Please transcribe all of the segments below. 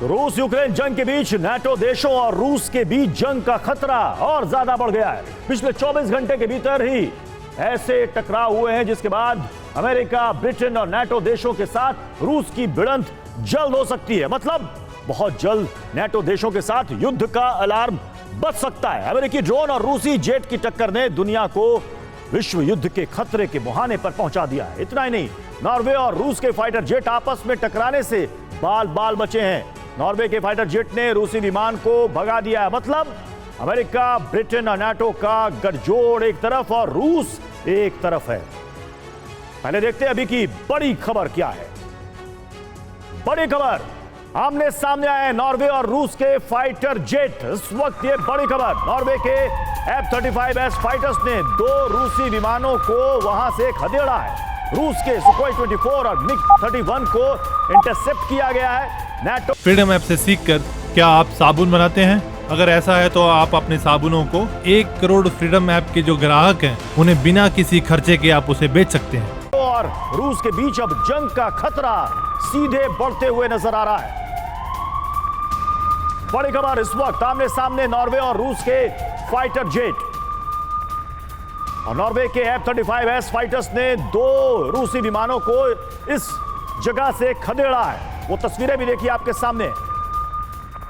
तो रूस यूक्रेन जंग के बीच नाटो देशों और रूस के बीच जंग का खतरा और ज्यादा बढ़ गया है। पिछले 24 घंटे के भीतर ही ऐसे टकराव हुए हैं जिसके बाद अमेरिका, ब्रिटेन और नाटो देशों के साथ रूस की भिड़ंत जल्द हो सकती है। मतलब बहुत जल्द नाटो देशों के साथ युद्ध का अलार्म बज सकता है। अमेरिकी ड्रोन और रूसी जेट की टक्कर ने दुनिया को विश्व युद्ध के खतरे के मुहाने पर पहुंचा दिया है। इतना ही नहीं, नॉर्वे और रूस के फाइटर जेट आपस में टकराने से बाल बाल बचे हैं। नॉर्वे के फाइटर जेट ने रूसी विमान को भगा दिया है। मतलब अमेरिका, ब्रिटेन और नाटो का गठजोड़ एक तरफ और रूस एक तरफ है। पहले देखते हैं अभी की बड़ी खबर क्या है। बड़ी खबर, आमने सामने आए नॉर्वे और रूस के फाइटर जेट। इस वक्त ये बड़ी खबर, नॉर्वे के F-35S फाइटर्स ने 2 रूसी विमानों को वहां से खदेड़ा है। रूस के सुखोई 24 और MiG-31 को इंटरसेप्ट किया गया है। नाटो फ्रीडम ऐप से सीखकर क्या आप साबुन बनाते हैं? अगर ऐसा है तो आप अपने साबुनों को 1 करोड़ फ्रीडम ऐप के जो ग्राहक हैं उन्हें बिना किसी खर्चे के आप उसे बेच सकते हैं। और रूस के बीच अब जंग का खतरा सीधे बढ़ते हुए नजर आ रहा है। बड़ी खबर, इस वक्त आमने सामने नॉर्वे और रूस के फाइटर जेट। और नॉर्वे के F-35S फाइटर्स ने 2 रूसी विमानों को इस जगह से खदेड़ा है। वो तस्वीरें भी देखिए आपके सामने।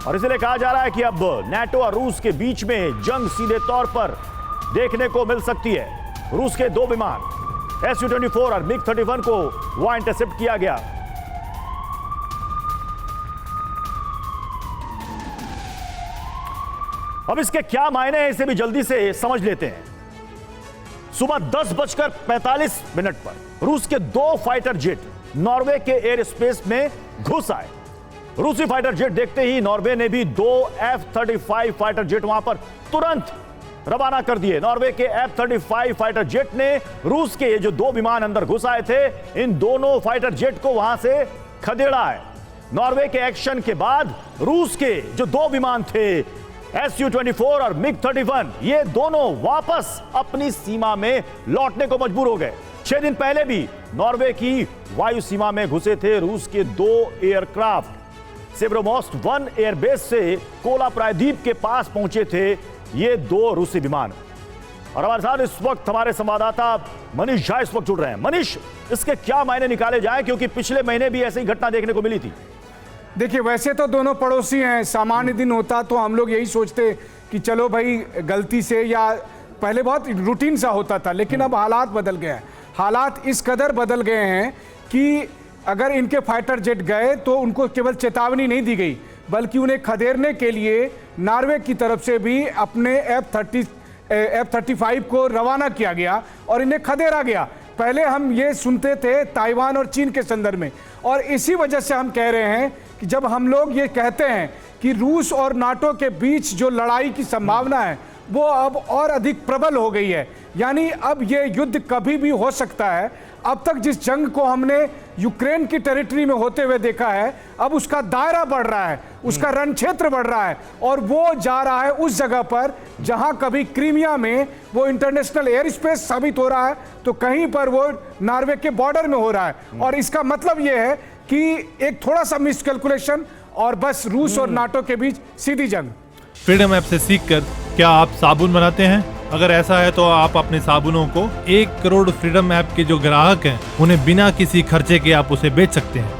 और इसलिए कहा जा रहा है कि अब नाटो और रूस के बीच में जंग सीधे तौर पर देखने को मिल सकती है। रूस के 2 विमान Su-24 और MiG-31 को वहां इंटरसेप्ट किया गया। अब इसके क्या मायने हैं, इसे भी जल्दी से समझ लेते हैं। सुबह 10:45 पर रूस के 2 फाइटर जेट नॉर्वे के एयर स्पेस में घुस आए। रूसी फाइटर जेट देखते ही नॉर्वे ने भी 2 F-35 फाइटर जेट वहां पर तुरंत रवाना कर दिए। नॉर्वे के F-35 फाइटर जेट ने रूस के ये जो 2 विमान अंदर घुस आए थे, इन दोनों फाइटर जेट को वहां से खदेड़ा है। नॉर्वे के एक्शन के बाद रूस के जो 2 विमान थे Su-24 और MiG-31, ये दोनों वापस अपनी सीमा में लौटने को मजबूर हो गए। 6 दिन पहले भी नॉर्वे की वायु सीमा में घुसे थे रूस के 2 एयरक्राफ्ट। सेवरोमोस्ट 1 एयरबेस से कोला प्रायद्वीप के पास पहुंचे थे ये 2 रूसी विमान। और हमारे साथ इस वक्त हमारे संवाददाता मनीष झा इस वक्त जुड़ रहे हैं। मनीष, इसके क्या मायने निकाले जाए, क्योंकि पिछले महीने भी ऐसी घटना देखने को मिली थी। देखिए, वैसे तो दोनों पड़ोसी हैं। सामान्य दिन होता तो हम लोग यही सोचते कि चलो भाई गलती से, या पहले बहुत रूटीन सा होता था, लेकिन अब हालात बदल गए हैं। हालात इस कदर बदल गए हैं कि अगर इनके फाइटर जेट गए तो उनको केवल चेतावनी नहीं दी गई, बल्कि उन्हें खदेड़ने के लिए नॉर्वे की तरफ से भी अपने F-35 को रवाना किया गया और इन्हें खदेड़ा गया। पहले हम ये सुनते थे ताइवान और चीन के संदर्भ में, और इसी वजह से हम कह रहे हैं कि जब हम लोग ये कहते हैं कि रूस और नाटो के बीच जो लड़ाई की संभावना है वो अब और अधिक प्रबल हो गई है, यानी अब ये युद्ध कभी भी हो सकता है। अब तक जिस जंग को हमने यूक्रेन की टेरिटरी में होते हुए देखा है, अब उसका दायरा बढ़ रहा है, उसका रण क्षेत्र बढ़ रहा है, और वो जा रहा है उस जगह पर जहां कभी क्रीमिया में वो इंटरनेशनल एयर स्पेस साबित हो रहा है, तो कहीं पर वो नॉर्वे के बॉर्डर में हो रहा है। और इसका मतलब ये है कि एक थोड़ा सा मिसकैलकुलेशन और बस रूस और नाटो के बीच सीधी जंग। फ्रीडम ऐप से सीखकर क्या आप साबुन बनाते हैं? अगर ऐसा है तो आप अपने साबुनों को 1 करोड़ फ्रीडम ऐप के जो ग्राहक हैं उन्हें बिना किसी खर्चे के आप उसे बेच सकते हैं।